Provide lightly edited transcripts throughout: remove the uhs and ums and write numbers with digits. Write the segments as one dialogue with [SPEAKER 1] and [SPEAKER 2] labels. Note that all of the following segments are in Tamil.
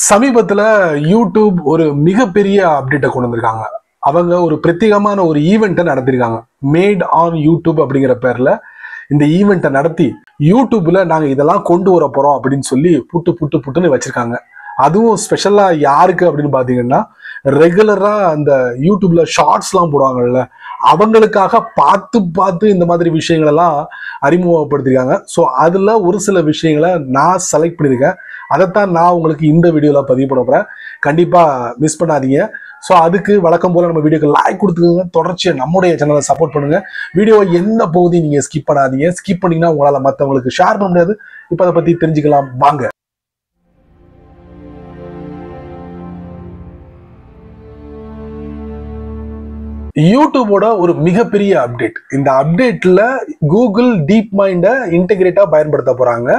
[SPEAKER 1] சமீபத்துல யூடியூப் ஒரு மிகப்பெரிய அப்டேட்டை கொண்டு வந்திருக்காங்க. அவங்க ஒரு பிரத்யேகமான ஒரு ஈவெண்ட்டை நடத்திருக்காங்க. மேட் ஆன் யூடியூப் அப்படிங்கிற பேர்ல இந்த ஈவெண்ட்டை நடத்தி யூடியூப்ல நாங்க இதெல்லாம் கொண்டு வர போறோம் அப்படின்னு சொல்லி புட்டு புட்டு புட்டுன்னு வச்சிருக்காங்க. அதுவும் ஸ்பெஷலா யாருக்கு அப்படின்னு பாத்தீங்கன்னா, ரெகுலரா அந்த யூடியூப்ல ஷார்ட்ஸ்லாம் போடுவாங்கல்ல, அவங்களுக்காக பார்த்து பார்த்து இந்த மாதிரி விஷயங்கள் எல்லாம் அறிமுகப்படுத்திருக்காங்க. ஸோ அதுல ஒரு சில விஷயங்களை நான் செலக்ட் பண்ணியிருக்கேன். அதைத்தான் நான் உங்களுக்கு இந்த வீடியோல பதிவு பண்ண போறேன். கண்டிப்பா மிஸ் பண்ணாதீங்க. ஸோ அதுக்கு வழக்கம் போல நம்ம வீடியோக்கு லைக் கொடுத்துக்கோங்க. தொடர்ச்சியா நம்முடைய சேனலை சப்போர்ட் பண்ணுங்க. வீடியோவை எந்த பகுதியும் நீங்க ஸ்கிப் பண்ணாதீங்க. ஸ்கிப் பண்ணீங்கன்னா உங்களால மற்றவங்களுக்கு ஷேர் பண்ண முடியாது. இப்போ அதை பத்தி தெரிஞ்சுக்கலாம் வாங்க. யூடியூபோட ஒரு மிகப்பெரிய அப்டேட். இந்த அப்டேட்ல கூகுள் டீப் மைண்டை இன்டெகிரேட்டா பயன்படுத்த போறாங்க.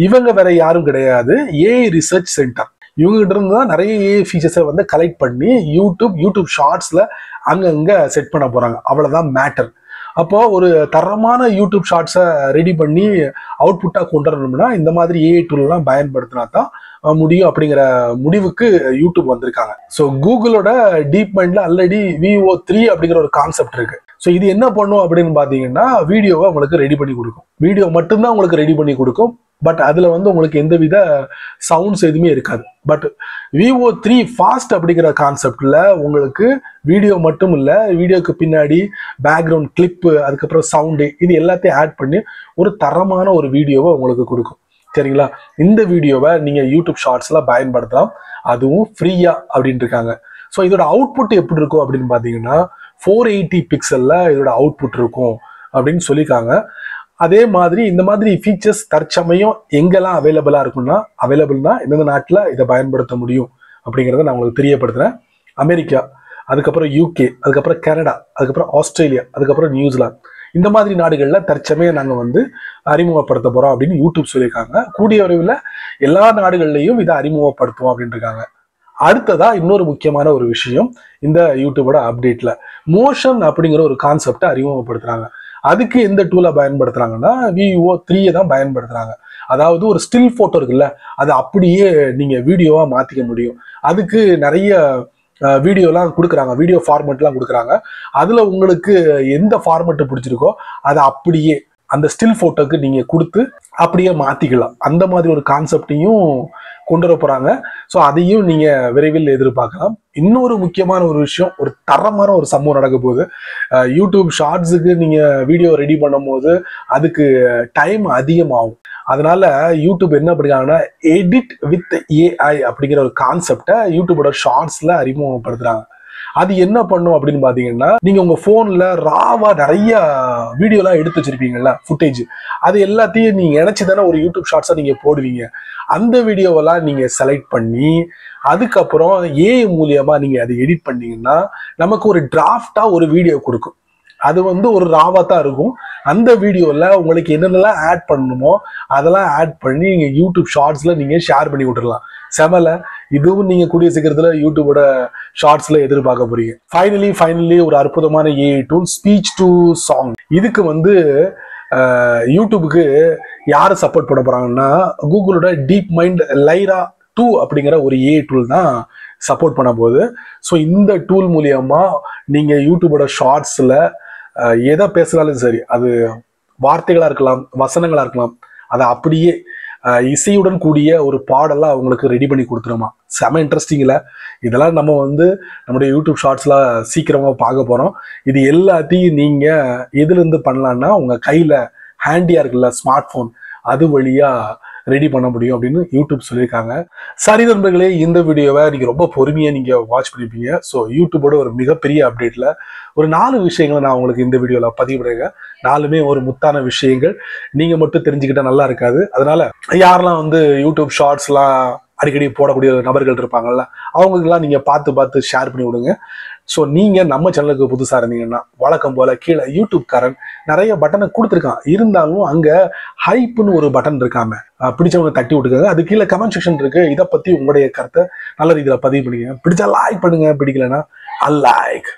[SPEAKER 1] இவங்க வேற யாரும் கிடையாது, ஏஐ ரிசர்ச் சென்டர். இவங்க கிட்ட இருந்து தான் நிறைய ஏஐ ஃபீச்சர்ஸை வந்து கலெக்ட் பண்ணி யூடியூப் ஷார்ட்ஸ்ல அங்கங்க செட் பண்ண போறாங்க. அவ்வளவுதான் மேட்டர். அப்போ ஒரு தரமான யூடியூப் ஷார்ட்ஸை ரெடி பண்ணி அவுட்புட்டா கொண்டு வரணும்னா இந்த மாதிரி ஏஐ டூல் எல்லாம் பயன்படுத்தினா தான் முடியும் அப்படிங்கிற முடிவுக்கு யூடியூப் வந்திருக்காங்க. ஸோ கூகுளோட டீப் மைண்ட்ல ஆல்ரெடி VO3 அப்படிங்கிற ஒரு கான்செப்ட் இருக்கு. ஸோ இது என்ன பண்ணும் அப்படின்னு பாத்தீங்கன்னா, வீடியோவை உங்களுக்கு ரெடி பண்ணி கொடுக்கும். வீடியோ மட்டும்தான் உங்களுக்கு ரெடி பண்ணி கொடுக்கும். பட் அதுல வந்து உங்களுக்கு எந்தவித சவுண்ட்ஸ் எதுவுமே இருக்காது. பட் VO3 ஃபாஸ்ட் அப்படிங்கிற கான்செப்ட்ல உங்களுக்கு வீடியோ மட்டும் இல்ல, வீடியோக்கு பின்னாடி பேக்ரவுண்ட் கிளிப்பு, அதுக்கப்புறம் சவுண்டு, இது எல்லாத்தையும் ஆட் பண்ணி ஒரு தரமான ஒரு வீடியோவை உங்களுக்கு கொடுக்கும். சரிங்களா? இந்த வீடியோவை நீங்க யூடியூப் ஷார்ட்ஸ்ல பயன்படுத்தலாம், அதுவும் ஃப்ரீயா அப்படின்னு இருக்காங்க. ஸோ இதோட அவுட்புட் எப்படி இருக்கும் அப்படின்னு பாத்தீங்கன்னா, 480 பிக்சல்ல இதோட அவுட்புட் இருக்கும் அப்படின்னு சொல்லியிருக்காங்க. அதே மாதிரி இந்த மாதிரி ஃபீச்சர்ஸ் தற்சமயம் எங்கெல்லாம் அவைலபிளா இருக்கும்னா, அவைலபிள்னா எந்தெந்த நாட்டில் இதை பயன்படுத்த முடியும் அப்படிங்கிறத நான் உங்களுக்கு தெரியப்படுத்துறேன். அமெரிக்கா, அதுக்கப்புறம் UK, அதுக்கப்புறம் கனடா, அதுக்கப்புறம் ஆஸ்திரேலியா, அதுக்கப்புறம் நியூசிலாந்து, இந்த மாதிரி நாடுகளில் தற்சமயம் நாங்கள் வந்து அறிமுகப்படுத்த போறோம் அப்படின்னு யூடியூப் சொல்லியிருக்காங்க. கூடிய விரைவில் எல்லா நாடுகள்லையும் இதை அறிமுகப்படுத்துவோம் அப்படின்னு இருக்காங்க. அடுத்ததா இன்னொரு முக்கியமான ஒரு விஷயம், இந்த யூடியூபோட அப்டேட்ல மோஷன் அப்படிங்கிற ஒரு கான்செப்டை அறிமுகப்படுத்துறாங்க. அதுக்கு எந்த டூலை பயன்படுத்துறாங்கன்னா, VO3 தான் பயன்படுத்துறாங்க. அதாவது ஒரு ஸ்டில் போட்டோ இருக்குல்ல, அதை அப்படியே நீங்க வீடியோவா மாத்திக்க முடியும். அதுக்கு நிறைய வீடியோலாம் கொடுக்குறாங்க, வீடியோ ஃபார்மெட்லாம் கொடுக்குறாங்க. அதுல உங்களுக்கு எந்த ஃபார்மெட் பிடிச்சிருக்கோ அதை அப்படியே அந்த ஸ்டில் போட்டோக்கு நீங்க கொடுத்து அப்படியே மாத்திக்கலாம். அந்த மாதிரி ஒரு கான்செப்டையும் கொண்டு வர போறாங்க. ஸோ அதையும் நீங்க விரைவில் எதிர்பார்க்கலாம். இன்னொரு முக்கியமான ஒரு விஷயம், ஒரு தரமான ஒரு சம்பவம் நடக்க போகுது. யூடியூப் ஷார்ட்ஸுக்கு நீங்க வீடியோ ரெடி பண்ணும் போது அதுக்கு டைம் அதிகமாகும். அதனால யூடியூப் என்ன பண்ணிருக்காங்கன்னா, எடிட் வித் AI அப்படிங்கிற ஒரு கான்செப்டை யூடியூபோட ஷார்ட்ஸ்ல அறிமுகப்படுத்துறாங்க. அது என்ன பண்ணும் அப்படின்னு பாத்தீங்கன்னா, நீங்க உங்க போன்ல ராவா நிறைய வீடியோலாம் எடுத்து வச்சிருப்பீங்கல்ல, ஃபுட்டேஜ், அது எல்லாத்தையும் நீங்க இணைச்சு தானே ஒரு யூடியூப் ஷார்ட்ஸா நீங்க போடுவீங்க. அந்த வீடியோவெல்லாம் நீங்க செலக்ட் பண்ணி அதுக்கப்புறம் ஏஐ மூலியமா நீங்க அதை எடிட் பண்ணீங்கன்னா நமக்கு ஒரு டிராஃப்டா ஒரு வீடியோ கொடுக்கும். அது வந்து ஒரு ராவா தான் இருக்கும். அந்த வீடியோல உங்களுக்கு என்னென்னலாம் ஆட் பண்ணணுமோ அதெல்லாம் ஆட் பண்ணி நீங்க யூடியூப் ஷார்ட்ஸ்ல நீங்க ஷேர் பண்ணி விட்டுறலாம். செமல. இதுவும் நீங்க கூடிய சீக்கிரத்துல யூடியூபோட ஷார்ட்ஸ்ல எதிர்பார்க்க போறீங்க. ஃபைனலி ஒரு அற்புதமான AI tool, speech to song. இதுக்கு வந்து யூடியூபுக்கு யாரு சப்போர்ட் பண்ண போறாங்கன்னா, கூகுளோட டீப் மைண்ட் லைரா 2 அப்படிங்கிற ஒரு ஏஐ டூல் தான் சப்போர்ட் பண்ண போகுது. ஸோ இந்த டூல் மூலியமா நீங்க யூடியூபோட ஷார்ட்ஸ்ல எதை பேசுறாலும் சரி, அது வார்த்தைகளா இருக்கலாம், வசனங்களா இருக்கலாம், அதை அப்படியே இசையுடன் கூடிய ஒரு பாடெல்லாம் அவங்களுக்கு ரெடி பண்ணி கொடுத்துருமா. செம இன்ட்ரெஸ்டிங்ல. இதெல்லாம் நம்ம வந்து நம்முடைய யூடியூப் ஷார்ட்ஸ்ல சீக்கிரமா பார்க்க போறோம். இது எல்லாத்தையும் நீங்க எதுல இருந்து பண்ணலாம்னா, உங்க கையில ஹேண்டியா இருக்குல்ல ஸ்மார்ட் போன், அது வழியா ரெடி பண்ண முடியும் அப்படின்னு யூடியூப் சொல்லியிருக்காங்க. சரி நண்பர்களே, இந்த வீடியோவை நீங்க ரொம்ப பொறுமையா நீங்க வாட்ச் பண்ணிருப்பீங்க. ஸோ யூடியூபோட ஒரு மிகப்பெரிய அப்டேட்ல ஒரு 4 விஷயங்களை நான் உங்களுக்கு இந்த வீடியோல பதிவிடுறேன். 4மே ஒரு முத்தான விஷயங்கள். நீங்க மட்டும் தெரிஞ்சுக்கிட்டா நல்லா இருக்காது. அதனால யாரெல்லாம் வந்து யூடியூப் ஷார்ட்ஸ்லாம் அடிக்கடி போடக்கூடிய நபர்கள் இருப்பாங்கல்ல, அவங்களுக்கெல்லாம் நீங்க பார்த்து ஷேர் பண்ணி விடுங்க. ஸோ நீங்க நம்ம சேனலுக்கு புதுசா இருந்தீங்கன்னா, வழக்கம் போல கீழே யூடியூப் காரன் நிறைய பட்டனை கொடுத்துருக்கான். இருந்தாலும் அங்க ஹைப்னு ஒரு பட்டன் இருக்காம, பிடிச்சவங்க தட்டி விட்டுக்காங்க. அது கீழே கமெண்ட் செக்ஷன் இருக்கு. இதை பத்தி உங்களுடைய கருத்தை நல்ல ரீதியில பதிவு பண்ணுங்க. பிடிச்சா லைக் பண்ணுங்க, பிடிக்கலன்னா அன்லைக்.